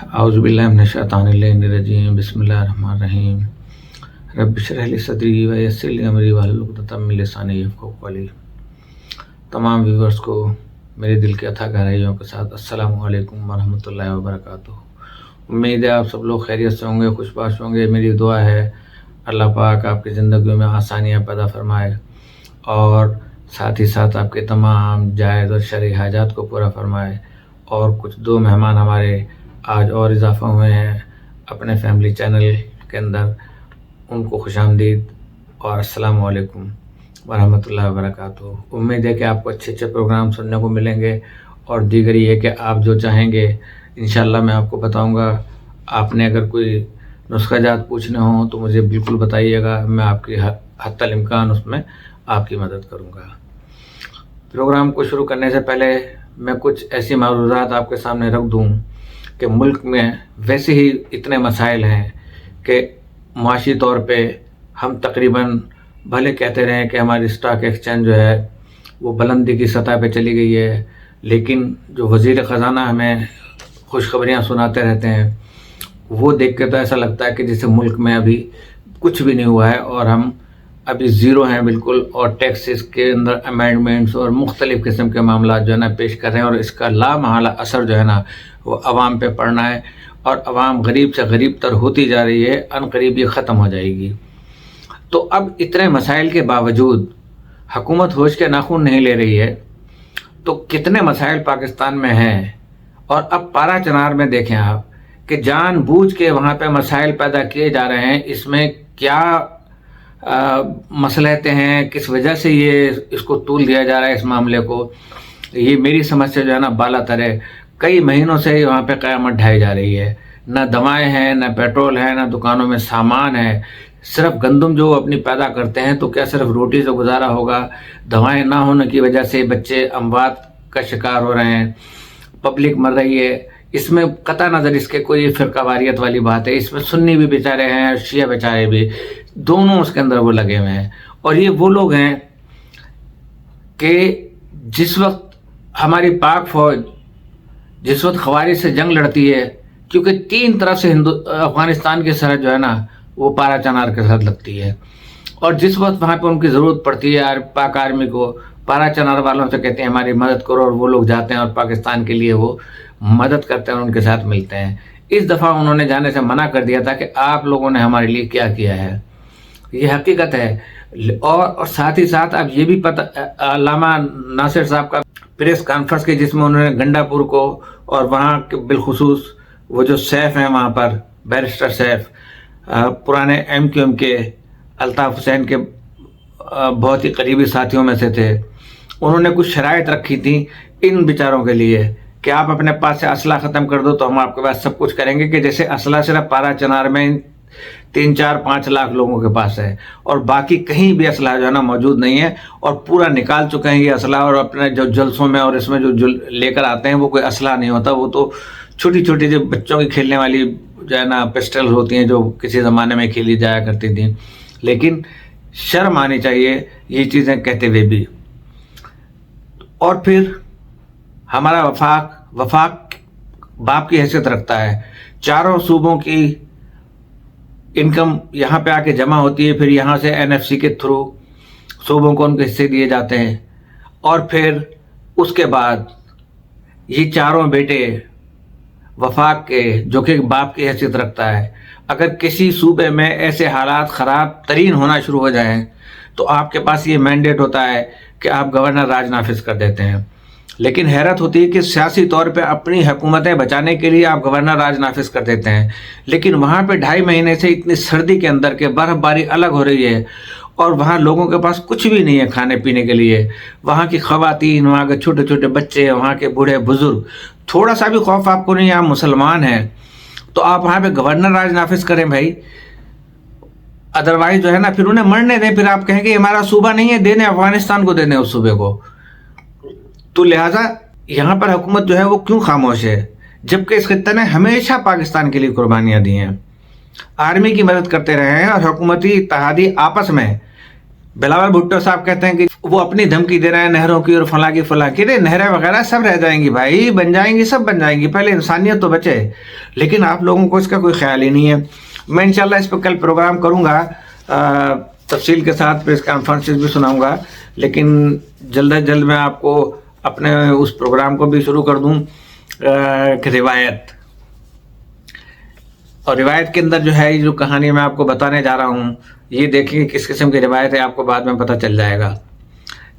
औज़ुबिल्लाहि बिस्मिल्लाहिर्रहमानिर्रहीम रब्बि इश्रह ली सदरी व यस्सिर ली अमरी वाहलुल उक़दतम मिन लिसानी यफ़क़हू क़ौली। तमाम व्यूवर्स को मेरे दिल के अथाह गहराइयों के साथ अस्सलामु अलैकुम व रहमतुल्लाहि व बरकातुहू। उम्मीद है आप सब लोग खैरियत से होंगे, खुशबाश होंगे। मेरी दुआ है अल्लाह पाक आपकी ज़िंदगियों में आसानियाँ पैदा फरमाए और साथ ही साथ आपके तमाम जायज़ और शरई हाजात को पूरा फरमाए। और कुछ दो मेहमान हमारे आज और इजाफ़ा हुए हैं अपने फैमिली चैनल के अंदर, उनको खुशामदीद और अस्सलामु अलैकुम व रहमतुल्लाहि व बरकातुहू। उम्मीद है कि आपको अच्छे अच्छे प्रोग्राम सुनने को मिलेंगे और दीगर ये कि आप जो चाहेंगे इंशाअल्लाह मैं आपको बताऊंगा। आपने अगर कोई नुस्खा जात पूछने हो तो मुझे बिल्कुल बताइएगा, मैं आपकी हत्तल इम्कान उसमें आपकी मदद करूँगा। प्रोग्राम को शुरू करने से पहले मैं कुछ ऐसी मालूमात आपके सामने रख दूँ कि मुल्क में वैसे ही इतने मसाइल हैं कि माशी तौर पे हम तकरीबन भले कहते रहें कि हमारी स्टॉक एक्सचेंज जो है वो बुलंदी की सतह पे चली गई है, लेकिन जो वज़ीर ख़जाना हमें खुशखबरियाँ सुनाते रहते हैं वो देख के तो ऐसा लगता है कि जैसे मुल्क में अभी कुछ भी नहीं हुआ है और हम अभी ज़ीरो हैं बिल्कुल। और टैक्सेस के अंदर अमेंडमेंट्स और मुख्तलिफ़ किस्म के मामला जो है ना पेश कर रहे हैं और इसका लामहला असर जो है ना वो अवाम पे पड़ना है और अवाम गरीब से गरीब तर होती जा रही है, अनकरीब ये ख़त्म हो जाएगी। तो अब इतने मसाइल के बावजूद हुकूमत होश के नाखून नहीं ले रही है, तो कितने मसाइल पाकिस्तान में हैं। और अब पारा चनार में देखें आप कि जानबूझ के वहाँ पे मसाइल पैदा किए जा रहे हैं। इसमें क्या मसलहतें हैं, किस वजह से ये इसको तूल दिया जा रहा है इस मामले को, ये मेरी समझ से जो है ना बाला तर है। कई महीनों से वहाँ पे क़यामत ढाई जा रही है, ना दवाएं हैं, ना पेट्रोल है, ना दुकानों में सामान है। सिर्फ गंदम जो अपनी पैदा करते हैं तो क्या सिर्फ रोटी से गुजारा होगा? दवाएं ना होने की वजह से बच्चे अमवात का शिकार हो रहे हैं, पब्लिक मर रही है। इसमें कता नज़र इसके कोई फ़िरकावारियत वाली बात है, इसमें सुन्नी भी बेचारे हैं, शिया बेचारे भी, दोनों उसके अंदर वो लगे हुए हैं। और ये वो लोग हैं कि जिस वक्त हमारी पाक फ़ौज जिस वक्त ख़वारिज से जंग लड़ती है, क्योंकि तीन तरफ से अफ़गानिस्तान की सरहद जो है ना वो पारा चनार के साथ लगती है, और जिस वक्त वहाँ पे उनकी ज़रूरत पड़ती है पाक आर्मी को, पारा चनार वालों से कहते हैं हमारी मदद करो, और वो लोग जाते हैं और पाकिस्तान के लिए वो मदद करते हैं और उनके साथ मिलते हैं। इस दफ़ा उन्होंने जाने से मना कर दिया था कि आप लोगों ने हमारे लिए क्या किया है, ये हकीकत है। और साथ ही साथ अब ये भी पता, अल्लामा नासिर साहब का प्रेस कॉन्फ्रेंस की जिसमें उन्होंने गंडापुर को और वहाँ के बिलखुसूस वो जो सैफ हैं वहाँ पर बैरिस्टर सैफ, पुराने MQM के अल्ताफ़ हुसैन के बहुत ही करीबी साथियों में से थे, उन्होंने कुछ शराइत रखी थी इन बेचारों के लिए कि आप अपने पास से असला ख़त्म कर दो तो हम आपके पास सब कुछ करेंगे। कि जैसे असला सिर्फ पारा चनार में 3-4-5 लाख लोगों के पास है और बाकी कहीं भी असला जो है ना मौजूद नहीं है, और पूरा निकाल चुके हैं ये असला। और अपने जो जलसों में और इसमें जो लेकर आते हैं वो कोई असला नहीं होता, वो तो छोटी छोटी जो बच्चों की खेलने वाली जो है ना पिस्टल होती हैं जो किसी ज़माने में खेली जाया करती थी। लेकिन शर्म आनी चाहिए ये चीज़ें कहते हुए भी। और फिर हमारा वफाक बाप की हैसियत रखता है, चारों सूबों की इनकम यहाँ पे आके जमा होती है, फिर यहाँ से NFC के थ्रू सूबों को उनके हिस्से दिए जाते हैं। और फिर उसके बाद ये चारों बेटे वफाक के, जो कि बाप की हैसियत रखता है, अगर किसी सूबे में ऐसे हालात ख़राब तरीन होना शुरू हो जाएं तो आपके पास ये मैंडेट होता है कि आप गवर्नर राज नाफिज कर देते हैं। लेकिन हैरत होती है कि सियासी तौर पे अपनी हुकूमतें बचाने के लिए आप गवर्नर राज नाफिज कर देते हैं, लेकिन वहाँ पे 2.5 महीने से इतनी सर्दी के अंदर के बर्फ़बारी अलग हो रही है और वहाँ लोगों के पास कुछ भी नहीं है खाने पीने के लिए। वहाँ की ख़वातीन, वहाँ के छोटे छोटे बच्चे, वहाँ के बूढ़े बुज़ुर्ग, थोड़ा सा भी खौफ आपको नहीं, आप मुसलमान हैं तो आप वहाँ पे गवर्नर राज नाफिज करें भाई। अदरवाइज जो है ना फिर उन्हें मरने दें, फिर आप कहेंगे हमारा सूबा नहीं है, देने अफगानिस्तान को, देने उस सूबे को। तो लिहाजा यहाँ पर हुकूमत जो है वो क्यों खामोश है, जबकि इस खित्ते ने हमेशा पाकिस्तान के लिए कुर्बानियाँ दी हैं, आर्मी की मदद करते रहे हैं और हुकूमती इत्तेहादी आपस में बिलावल भुट्टो साहब कहते हैं कि वो अपनी धमकी दे रहे हैं नहरों की और फलां की फलां की। नहरें वगैरह सब रह जाएंगी भाई, बन जाएंगी, सब बन जाएंगी, पहले इंसानियत तो बचे। लेकिन आप लोगों को इसका कोई ख्याल ही नहीं है। मैं इंशाल्लाह इस पर कल प्रोग्राम करूँगा, तफसील के साथ प्रेस कॉन्फ्रेंसेस भी सुनाऊंगा। लेकिन जल्द अज जल्द मैं आपको अपने उस प्रोग्राम को भी शुरू कर दूँ रिवायत। और रिवायत के अंदर जो है, ये जो कहानी मैं आपको बताने जा रहा हूँ, ये देखिए किस किस्म की रिवायत है, आपको बाद में पता चल जाएगा।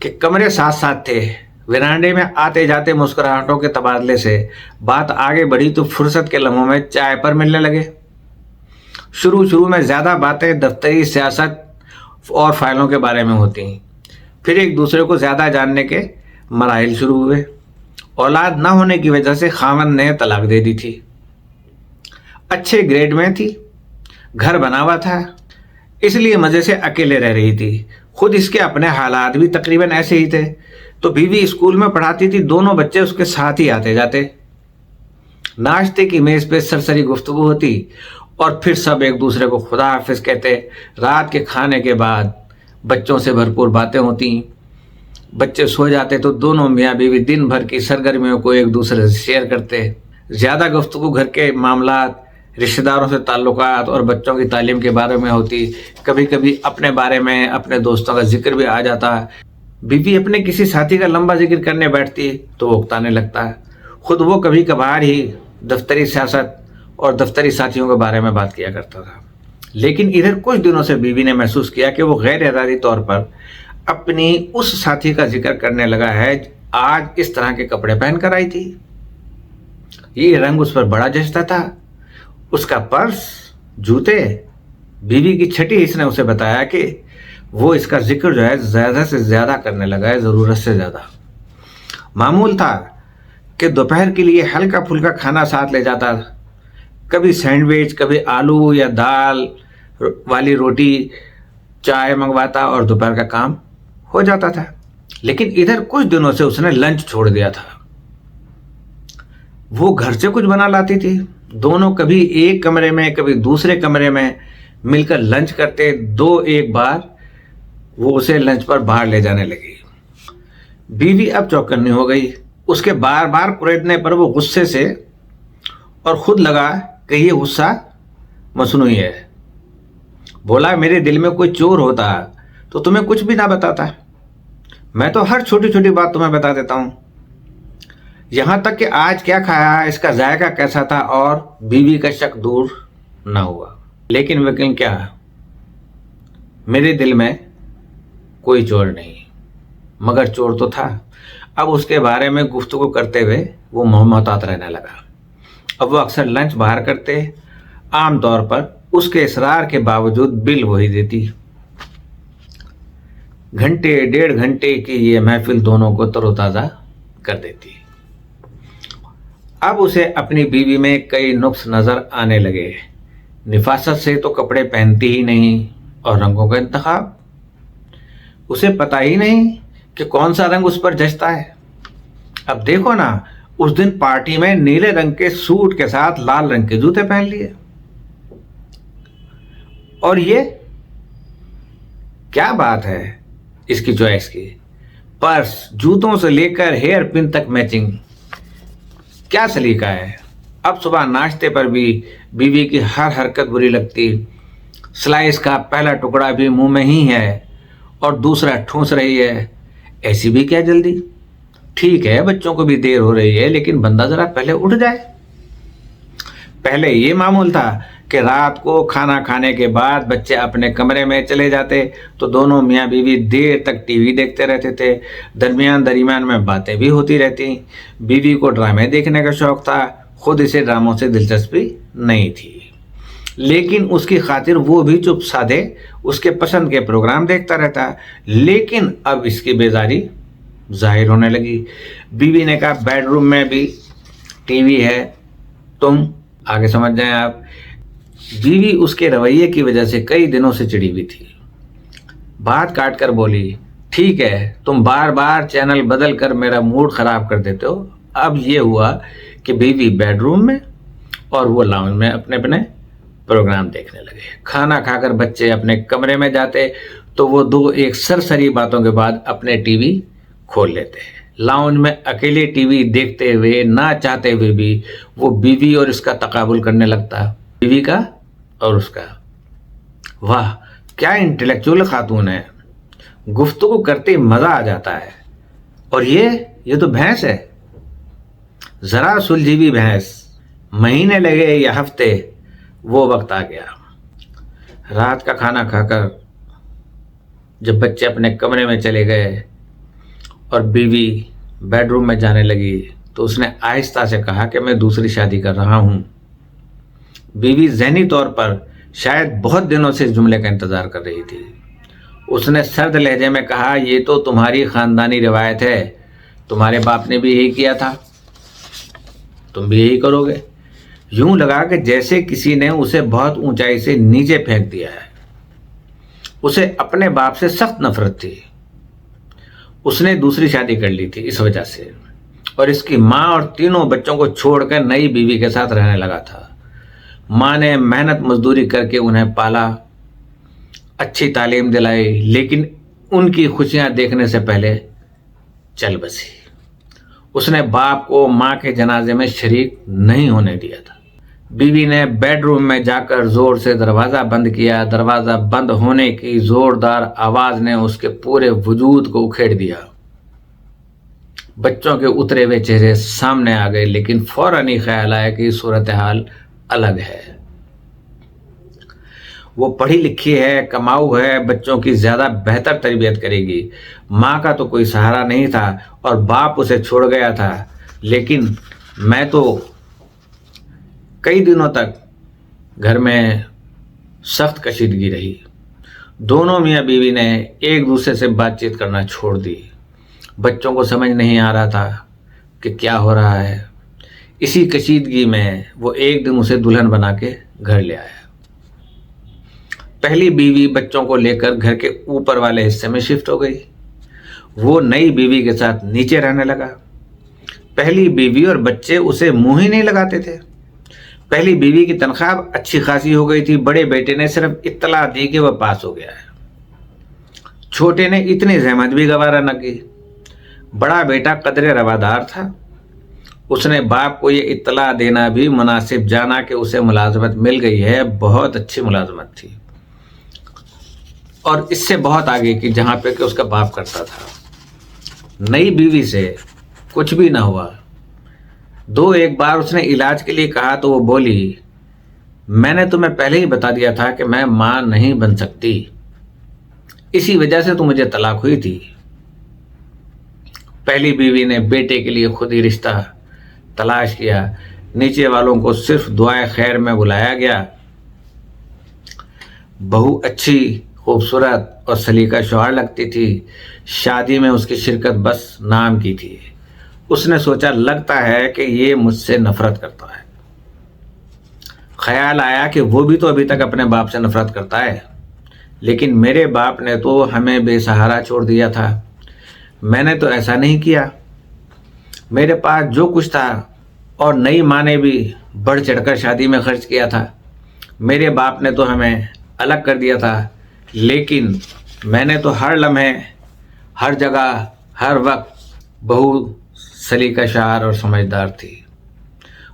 कि कमरे साथ साथ थे, विरांडे में आते जाते मुस्कुराहटों के तबादले से बात आगे बढ़ी तो फुर्सत के लम्हों में चाय पर मिलने लगे। शुरू में ज़्यादा बातें दफ्तरी सियासत और फाइलों के बारे में होती, फिर एक दूसरे को ज़्यादा जानने के मराहिल शुरू हुए। औलाद न होने की वजह से खामन ने तलाक दे दी थी, अच्छे ग्रेड में थी, घर बना हुआ था, इसलिए मज़े से अकेले रह रही थी। खुद इसके अपने हालात भी तकरीबन ऐसे ही थे। तो बीवी स्कूल में पढ़ाती थी, दोनों बच्चे उसके साथ ही आते जाते। नाश्ते की मेज़ पे सरसरी गुफ्तगू होती और फिर सब एक दूसरे को खुदा हाफिज कहते। रात के खाने के बाद बच्चों से भरपूर बातें होती। बच्चे सो जाते तो दोनों मियाँ बीवी दिन भर की सरगर्मियों को एक दूसरे से शेयर करते। ज़्यादा गुफ्तगू घर के मामलात, रिश्तेदारों से ताल्लुकात और बच्चों की तालीम के बारे में होती। कभी कभी अपने बारे में, अपने दोस्तों का जिक्र भी आ जाता। बीवी अपने किसी साथी का लंबा जिक्र करने बैठती तो वो उकताने लगता। खुद वो कभी कभार ही दफ्तरी सियासत और दफ्तरी साथियों के बारे में बात किया करता था। लेकिन इधर कुछ दिनों से बीवी ने महसूस किया कि वो गैर इरादी तौर पर अपनी उस साथी का जिक्र करने लगा है आज इस तरह के कपड़े पहन कर आई थी, ये रंग उस पर बड़ा जचता था, उसका पर्स, जूते। बीवी की छठी हिस्स ने उसे बताया कि वो इसका जिक्र जो है ज़्यादा से ज़्यादा करने लगा है, ज़रूरत से ज़्यादा। मामूल था कि दोपहर के लिए हल्का फुल्का खाना साथ ले जाता, कभी सैंडविच, कभी आलू या दाल वाली रोटी, चाय मंगवाता और दोपहर का काम हो जाता था। लेकिन इधर कुछ दिनों से उसने लंच छोड़ दिया था। वो घर से कुछ बना लाती थी, दोनों कभी एक कमरे में कभी दूसरे कमरे में मिलकर लंच करते। एक बार वो उसे लंच पर बाहर ले जाने लगी। बीवी अब चौकन्नी हो गई। उसके बार बार कुरेदने पर वो गुस्से से, और खुद लगा कि ये गुस्सा मसनूई है। बोला, मेरे दिल में कोई चोर होता तो तुम्हें कुछ भी ना बताता, मैं तो हर छोटी छोटी बात तुम्हें बता देता हूँ, यहाँ तक कि आज क्या खाया, इसका जायका कैसा था। और बीवी का शक दूर ना हुआ। लेकिन वकील क्या, मेरे दिल में कोई चोर नहीं, मगर चोर तो था। अब उसके बारे में गुफ्तगू करते हुए वो मोहतात रहने लगा। अब वो अक्सर लंच बाहर करते, आमतौर पर उसके इसरार के बावजूद बिल वही देती। घंटे 1.5 घंटे की ये महफिल दोनों को तरोताज़ा कर देती। अब उसे अपनी बीवी में कई नुक्स नज़र आने लगे। निफासत से तो कपड़े पहनती ही नहीं, और रंगों का इंतखाब, उसे पता ही नहीं कि कौन सा रंग उस पर जचता है। अब देखो ना, उस दिन पार्टी में नीले रंग के सूट के साथ लाल रंग के जूते पहन लिए। और ये क्या बात है इसकी चॉइस की, पर्स, जूतों से लेकर हेयर पिन तक मैचिंग, क्या सलीका है। अब सुबह नाश्ते पर भी बीवी की हर हरकत बुरी लगती। स्लाइस का पहला टुकड़ा भी मुंह में ही है और दूसरा ठूंस रही है। ऐसी भी क्या जल्दी, ठीक है बच्चों को भी देर हो रही है, लेकिन बंदा जरा पहले उठ जाए। पहले ये मामूल था कि रात को खाना खाने के बाद बच्चे अपने कमरे में चले जाते तो दोनों मियाँ बीवी देर तक टीवी देखते रहते थे। दरमियान में बातें भी होती रहती। बीवी को ड्रामे देखने का शौक था, खुद इसे ड्रामों से दिलचस्पी नहीं थी, लेकिन उसकी खातिर वो भी चुप साधे उसके पसंद के प्रोग्राम देखता रहता। लेकिन अब इसकी बेजारी जाहिर होने लगी। बीवी ने कहा, बेडरूम में भी टीवी है, तुम आगे समझ जाएं आप। बीवी उसके रवैये की वजह से कई दिनों से चिड़ी हुई थी। बात काट कर बोली, ठीक है, तुम बार बार चैनल बदल कर मेरा मूड खराब कर देते हो। अब ये हुआ कि बीवी बेडरूम में और वो लाउंज में अपने अपने प्रोग्राम देखने लगे। खाना खाकर बच्चे अपने कमरे में जाते तो वो दो एक सरसरी बातों के बाद अपने टीवी खोल लेते हैं। लाउंज में अकेले टीवी देखते हुए ना चाहते हुए भी वो बीवी और इसका तकाबुल करने लगता, बीवी का और उसका। वाह, क्या इंटेलेक्चुअल खातून है, गुफ्तगू करते मजा आ जाता है। और ये तो भैंस है, जरा सुलझी हुई भैंस। महीने लगे या हफ्ते, वो वक्त आ गया। रात का खाना खाकर जब बच्चे अपने कमरे में चले गए और बीवी बेडरूम में जाने लगी तो उसने आहिस्ता से कहा कि मैं दूसरी शादी कर रहा हूँ। बीवी ज़हनी तौर पर शायद बहुत दिनों से इस जुमले का इंतज़ार कर रही थी। उसने सर्द लहजे में कहा, ये तो तुम्हारी ख़ानदानी रिवायत है, तुम्हारे बाप ने भी यही किया था, तुम भी यही करोगे। यूं लगा कि जैसे किसी ने उसे बहुत ऊंचाई से नीचे फेंक दिया है। उसे अपने बाप से सख्त नफरत थी। उसने दूसरी शादी कर ली थी इस वजह से, और इसकी माँ और तीनों बच्चों को छोड़कर नई बीवी के साथ रहने लगा था। माँ ने मेहनत मजदूरी करके उन्हें पाला, अच्छी तालीम दिलाई, लेकिन उनकी खुशियां देखने से पहले चल बसी। उसने बाप को माँ के जनाजे में शरीक नहीं होने दिया था। बीवी ने बेडरूम में जाकर जोर से दरवाज़ा बंद किया। दरवाज़ा बंद होने की जोरदार आवाज़ ने उसके पूरे वजूद को उखेड़ दिया। बच्चों के उतरे हुए चेहरे सामने आ गए, लेकिन फौरन ही ख्याल आया कि सूरत हाल अलग है। वो पढ़ी लिखी है, कमाऊ है, बच्चों की ज़्यादा बेहतर तरबियत करेगी। माँ का तो कोई सहारा नहीं था और बाप उसे छोड़ गया था। लेकिन मैं तो कई दिनों तक घर में सख्त कशीदगी रही। दोनों मियाँ बीवी ने एक दूसरे से बातचीत करना छोड़ दी। बच्चों को समझ नहीं आ रहा था कि क्या हो रहा है। इसी कशीदगी में वो एक दिन उसे दुल्हन बना के घर ले आया। पहली बीवी बच्चों को लेकर घर के ऊपर वाले हिस्से में शिफ्ट हो गई। वो नई बीवी के साथ नीचे रहने लगा। पहली बीवी और बच्चे उसे मुंह ही नहीं लगाते थे। पहली बीवी की तनख्वाह अच्छी खासी हो गई थी। बड़े बेटे ने सिर्फ इत्तला दी कि वह पास हो गया है। छोटे ने इतनी जहमत भी गवारा न की। बड़ा बेटा कदरे रवादार था। उसने बाप को ये इत्तला देना भी मुनासिब जाना कि उसे मुलाजमत मिल गई है। बहुत अच्छी मुलाजमत थी और इससे बहुत आगे की जहाँ पे कि उसका बाप करता था। नई बीवी से कुछ भी ना हुआ। एक बार उसने इलाज के लिए कहा तो वो बोली, मैंने तुम्हें पहले ही बता दिया था कि मैं माँ नहीं बन सकती, इसी वजह से तो मुझे तलाक हुई थी। पहली बीवी ने बेटे के लिए खुद ही रिश्ता तलाश किया। नीचे वालों को सिर्फ दुआए खैर में बुलाया गया। बहू अच्छी, खूबसूरत और सलीका शौहर लगती थी। शादी में उसकी शिरकत बस नाम की थी। उसने सोचा, लगता है कि ये मुझसे नफरत करता है। ख्याल आया कि वो भी तो अभी तक अपने बाप से नफरत करता है, लेकिन मेरे बाप ने तो हमें बेसहारा छोड़ दिया था। मैंने तो ऐसा नहीं किया। मेरे पास जो कुछ था और नई माँ ने भी बढ़ चढ़कर शादी में खर्च किया था। मेरे बाप ने तो हमें अलग कर दिया था, लेकिन मैंने तो हर लम्हे, हर जगह, हर वक्त बहू सलीका शार और समझदार थी।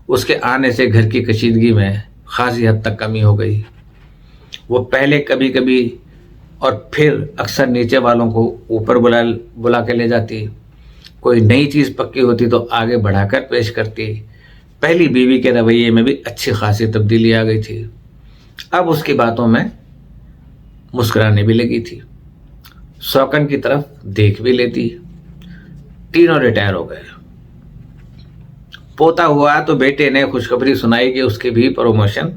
उसके आने से घर की कशीदगी में खासी हद तक कमी हो गई। वो पहले कभी कभी और फिर अक्सर नीचे वालों को ऊपर बुला के ले जाती। कोई नई चीज़ पक्की होती तो आगे बढ़ाकर पेश करती। पहली बीवी के रवैये में भी अच्छी खासी तब्दीली आ गई थी। अब उसकी बातों में मुस्कुराने भी लगी थी। शौकन की तरफ देख भी लेती। तीनों रिटायर हो गए। पोता हुआ तो बेटे ने खुशखबरी सुनाई कि उसकी भी प्रमोशन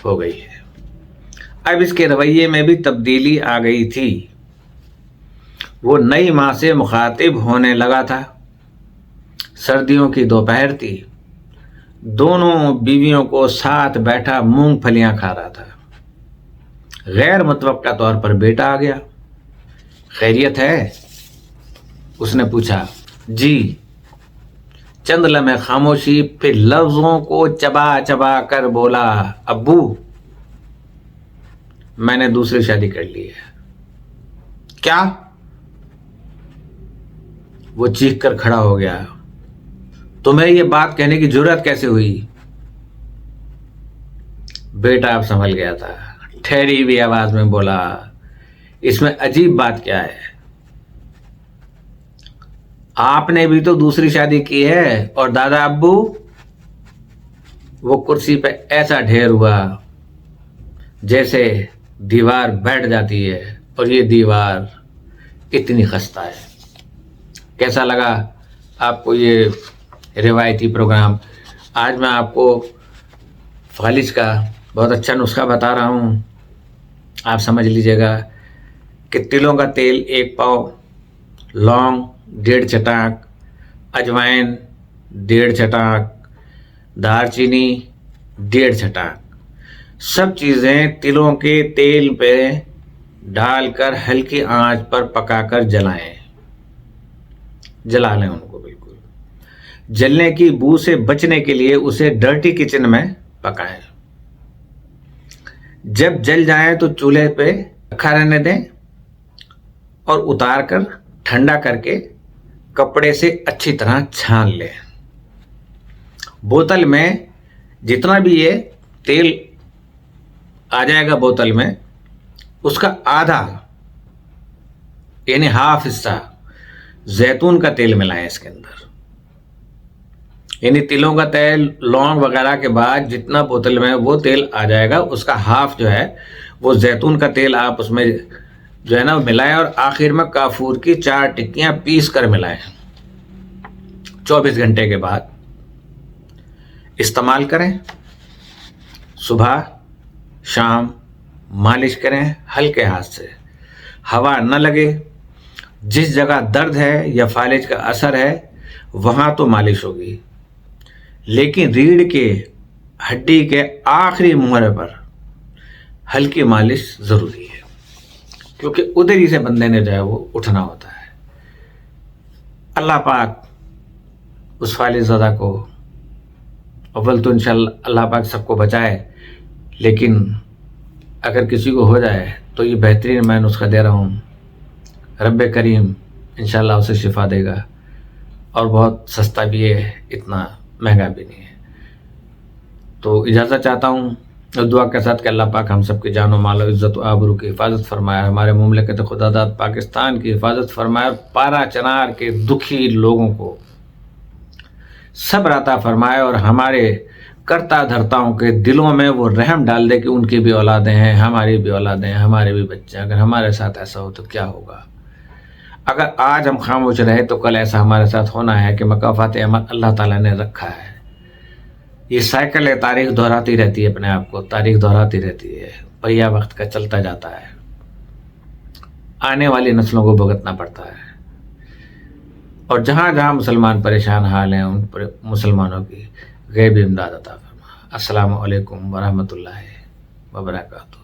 हो गई है। अब इसके रवैये में भी तब्दीली आ गई थी। वो नई माँ से मुखातिब होने लगा था। सर्दियों की दोपहर थी। दोनों बीवियों को साथ बैठा मूंगफलियां खा रहा था। गैर मुतवक्का तौर पर बेटा आ गया। खैरियत है? उसने पूछा। जी। चंद लम्हे खामोशी, फिर लफ्जों को चबा चबा कर बोला, अब्बू मैंने दूसरी शादी कर ली है। क्या? वो चीख कर खड़ा हो गया। तुम्हें ये बात कहने की जरूरत कैसे हुई? बेटा अब संभल गया था, ठहरी हुई आवाज में बोला, इसमें अजीब बात क्या है? आपने भी तो दूसरी शादी की है। और दादा अब्बू? वो कुर्सी पे ऐसा ढेर हुआ जैसे दीवार बैठ जाती है, और ये दीवार इतनी खस्ता है। कैसा लगा आपको ये रिवायती प्रोग्राम? आज मैं आपको फालिज का बहुत अच्छा नुस्खा बता रहा हूँ, आप समझ लीजिएगा कि तिलों का तेल 1 पाव, लौंग 1.5 चटाक, अजवाइन 1.5 चटाक, दालचीनी 1.5 चटाक, सब चीज़ें तिलों के तेल पे डालकर हल्की आंच पर पकाकर जलाएं। जला लें उनको बिल्कुल। जलने की बू से बचने के लिए उसे डर्टी किचन में पकाएं। जब जल जाए तो चूल्हे पे रखा रहने दें और उतार कर ठंडा करके कपड़े से अच्छी तरह छान लें। बोतल में जितना भी ये तेल आ जाएगा बोतल में, उसका आधा यानी हाफ हिस्सा जैतून का तेल मिलाएं इसके अंदर। यानी तिलों का तेल, लौंग वगैरह के बाद जितना बोतल में वो तेल आ जाएगा, उसका हाफ जो है वो जैतून का तेल आप उसमें जो है ना मिलाएं, और आखिर में काफूर की 4 टिक्कियां पीस कर मिलाएं। 24 घंटे के बाद इस्तेमाल करें। सुबह शाम मालिश करें हल्के हाथ से, हवा न लगे। जिस जगह दर्द है या फालिज का असर है वहाँ तो मालिश होगी, लेकिन रीढ़ के हड्डी के आखिरी मोहरे पर हल्की मालिश ज़रूरी है, क्योंकि उधर ही से बंदे ने जो है वो उठना होता है। अल्लाह पाक उस फालिज ज़दा को अव्वल तो इंशाअल्लाह अल्लाह पाक सबको बचाए, लेकिन अगर किसी को हो जाए तो ये बेहतरीन मैं नुस्खा दे रहा हूँ। रब करीम इंशाअल्लाह उसे शिफा देगा, और बहुत सस्ता भी है, इतना महंगा भी नहीं है। तो इजाज़त चाहता हूँ दुआ के साथ कि अल्लाह पाक हम सब की जानो मालो इज़्ज़त आबरू की हिफाजत फरमाए, हमारे मुमलिकत खुदादाद पाकिस्तान की हिफाजत फरमाए, पारा चनार के दुखी लोगों को सब्र अता फरमाए, और हमारे करता धरताओं के दिलों में वो रहम डाल दे कि उनकी भी औलादें हैं, हमारी भी औलादें हैं, हमारे भी बच्चे हैं। अगर हमारे साथ ऐसा हो तो क्या होगा? अगर आज हम खामोश रहे तो कल ऐसा हमारे साथ होना है कि मकाफात अमल अल्लाह ताला ने रखा है। ये साइकिल है, तारीख दोहराती रहती है, अपने आप को तारीख दोहराती रहती है, पहिया वक्त का चलता जाता है, आने वाली नस्लों को भुगतना पड़ता है। और जहाँ जहाँ मुसलमान परेशान हाल हैं उन पर मुसलमानों की गैबी इमदाद अता फरमा। अस्सलामु अलैकुम वरहमतुल्लाहि वबरकातुहू।